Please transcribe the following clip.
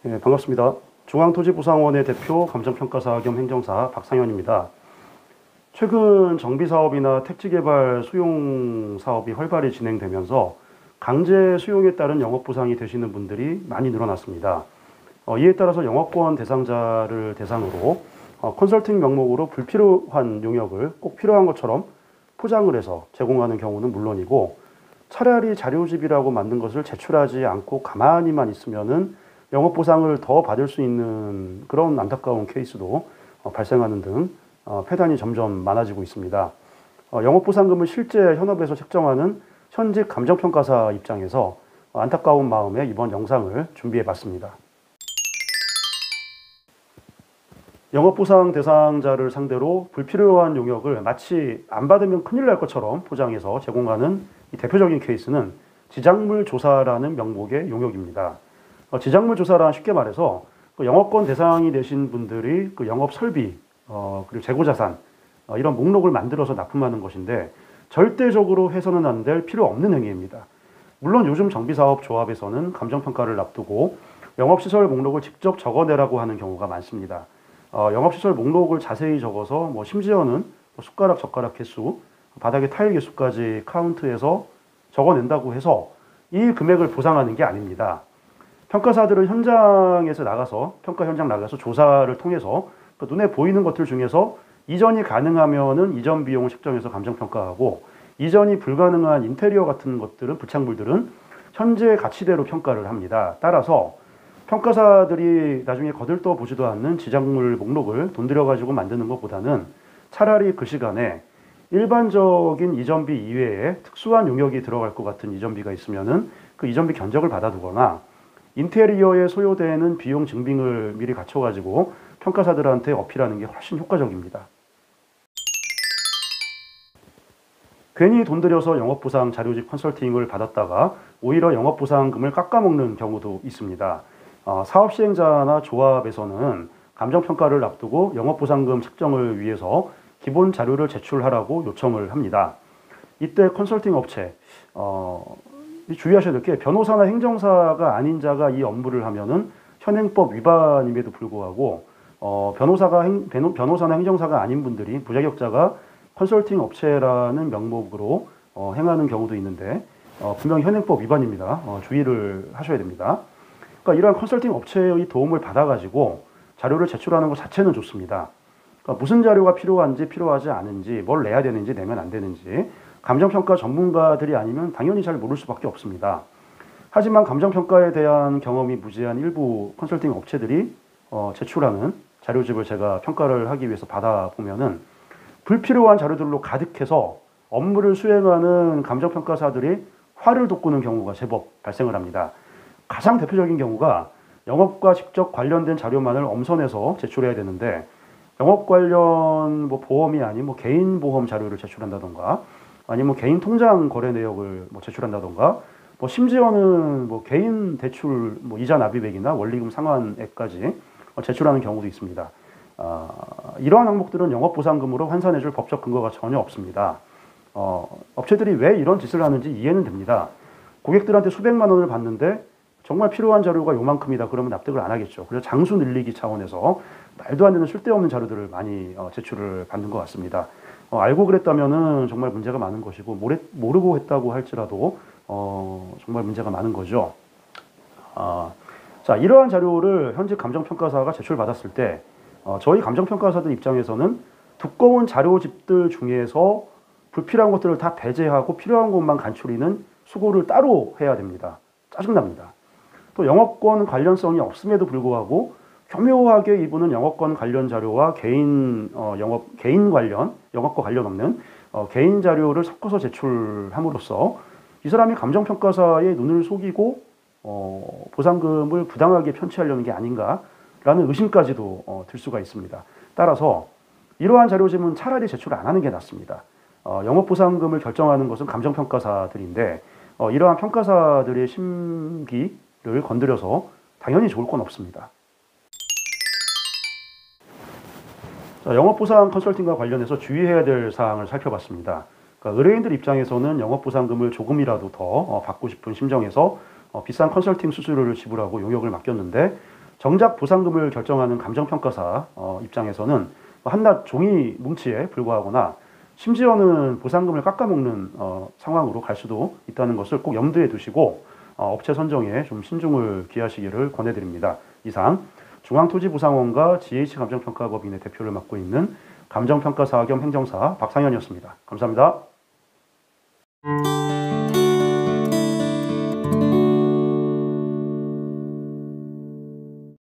예, 반갑습니다. 중앙토지보상원의 대표 감정평가사 겸 행정사 박상현입니다. 최근 정비사업이나 택지개발 수용 사업이 활발히 진행되면서 강제 수용에 따른 영업보상이 되시는 분들이 많이 늘어났습니다. 이에 따라서 영업권 대상자를 대상으로 컨설팅 명목으로 불필요한 용역을 꼭 필요한 것처럼 포장을 해서 제공하는 경우는 물론이고, 차라리 자료집이라고 만든 것을 제출하지 않고 가만히만 있으면은 영업보상을 더 받을 수 있는 그런 안타까운 케이스도 발생하는 등 폐단이 점점 많아지고 있습니다. 영업보상금을 실제 현업에서 책정하는 현직 감정평가사 입장에서 안타까운 마음에 이번 영상을 준비해 봤습니다. 영업보상 대상자를 상대로 불필요한 용역을 마치 안 받으면 큰일 날 것처럼 포장해서 제공하는 이 대표적인 케이스는 지작물 조사라는 명목의 용역입니다. 지작물 조사란 쉽게 말해서 영업권 대상이 되신 분들이 그 영업 설비, 그리고 재고자산, 이런 목록을 만들어서 납품하는 것인데, 절대적으로 해서는 안 될 필요 없는 행위입니다. 물론 요즘 정비사업 조합에서는 감정평가를 앞두고 영업시설 목록을 직접 적어내라고 하는 경우가 많습니다. 영업시설 목록을 자세히 적어서 심지어는 숟가락, 젓가락 개수, 바닥의 타일 개수까지 카운트해서 적어낸다고 해서 이 금액을 보상하는 게 아닙니다. 평가사들은 현장에서 나가서, 평가 현장 나가서 조사를 통해서 그 눈에 보이는 것들 중에서 이전이 가능하면은 이전 비용을 책정해서 감정평가하고, 이전이 불가능한 인테리어 같은 것들은, 부착물들은 현재 가치대로 평가를 합니다. 따라서 평가사들이 나중에 거들떠 보지도 않는 지작물 목록을 돈 들여가지고 만드는 것보다는 차라리 그 시간에 일반적인 이전비 이외에 특수한 용역이 들어갈 것 같은 이전비가 있으면은 그 이전비 견적을 받아두거나, 인테리어에 소요되는 비용 증빙을 미리 갖춰가지고 평가사들한테 어필하는 게 훨씬 효과적입니다. 괜히 돈 들여서 영업보상 자료집 컨설팅을 받았다가 오히려 영업보상금을 깎아먹는 경우도 있습니다. 사업시행자나 조합에서는 감정평가를 앞두고 영업보상금 책정을 위해서 기본 자료를 제출하라고 요청을 합니다. 이때 컨설팅 업체, 주의하셔야 될 게, 변호사나 행정사가 아닌 자가 이 업무를 하면은 현행법 위반임에도 불구하고 변호사나 행정사가 아닌 분들이, 부자격자가 컨설팅 업체라는 명목으로 행하는 경우도 있는데 분명히 현행법 위반입니다. 주의를 하셔야 됩니다. 그러니까 이러한 컨설팅 업체의 도움을 받아가지고 자료를 제출하는 것 자체는 좋습니다. 그러니까 무슨 자료가 필요한지, 필요하지 않은지, 뭘 내야 되는지, 내면 안 되는지 감정평가 전문가들이 아니면 당연히 잘 모를 수밖에 없습니다. 하지만 감정평가에 대한 경험이 무지한 일부 컨설팅 업체들이 제출하는 자료집을 제가 평가를 하기 위해서 받아보면은 불필요한 자료들로 가득해서 업무를 수행하는 감정평가사들이 화를 돋구는 경우가 제법 발생을 합니다. 가장 대표적인 경우가, 영업과 직접 관련된 자료만을 엄선해서 제출해야 되는데 영업 관련 보험이 아닌 개인 보험 자료를 제출한다던가, 아니면 개인 통장 거래 내역을 제출한다던가, 심지어는 개인 대출 이자 납입액이나 원리금 상환액까지 제출하는 경우도 있습니다. 이러한 항목들은 영업보상금으로 환산해줄 법적 근거가 전혀 없습니다. 업체들이 왜 이런 짓을 하는지 이해는 됩니다. 고객들한테 수백만 원을 받는데 정말 필요한 자료가 요만큼이다 그러면 납득을 안 하겠죠. 그래서 장수 늘리기 차원에서 말도 안 되는 쓸데없는 자료들을 많이 제출을 받는 것 같습니다. 알고 그랬다면은 정말 문제가 많은 것이고, 모르고 했다고 할지라도 정말 문제가 많은 거죠. 자, 이러한 자료를 현직 감정평가사가 제출받았을 때 저희 감정평가사들 입장에서는 두꺼운 자료집들 중에서 불필요한 것들을 다 배제하고 필요한 것만 간추리는 수고를 따로 해야 됩니다. 짜증납니다. 또 영업권 관련성이 없음에도 불구하고 교묘하게 이분은 영업권 관련 자료와 개인 영업과 관련 없는 개인 자료를 섞어서 제출함으로써 이 사람이 감정평가사의 눈을 속이고 보상금을 부당하게 편취하려는 게 아닌가라는 의심까지도 들 수가 있습니다. 따라서 이러한 자료집은 차라리 제출 안 하는 게 낫습니다. 영업보상금을 결정하는 것은 감정평가사들인데 이러한 평가사들의 심기를 건드려서 당연히 좋을 건 없습니다. 자, 영업보상 컨설팅과 관련해서 주의해야 될 사항을 살펴봤습니다. 그러니까 의뢰인들 입장에서는 영업보상금을 조금이라도 더 받고 싶은 심정에서 비싼 컨설팅 수수료를 지불하고 용역을 맡겼는데, 정작 보상금을 결정하는 감정평가사 입장에서는 한낱 종이 뭉치에 불과하거나 심지어는 보상금을 깎아먹는 상황으로 갈 수도 있다는 것을 꼭 염두에 두시고 업체 선정에 좀 신중을 기하시기를 권해드립니다. 이상 중앙토지보상원과 GH감정평가법인의 대표를 맡고 있는 감정평가사 겸 행정사 박상현이었습니다. 감사합니다.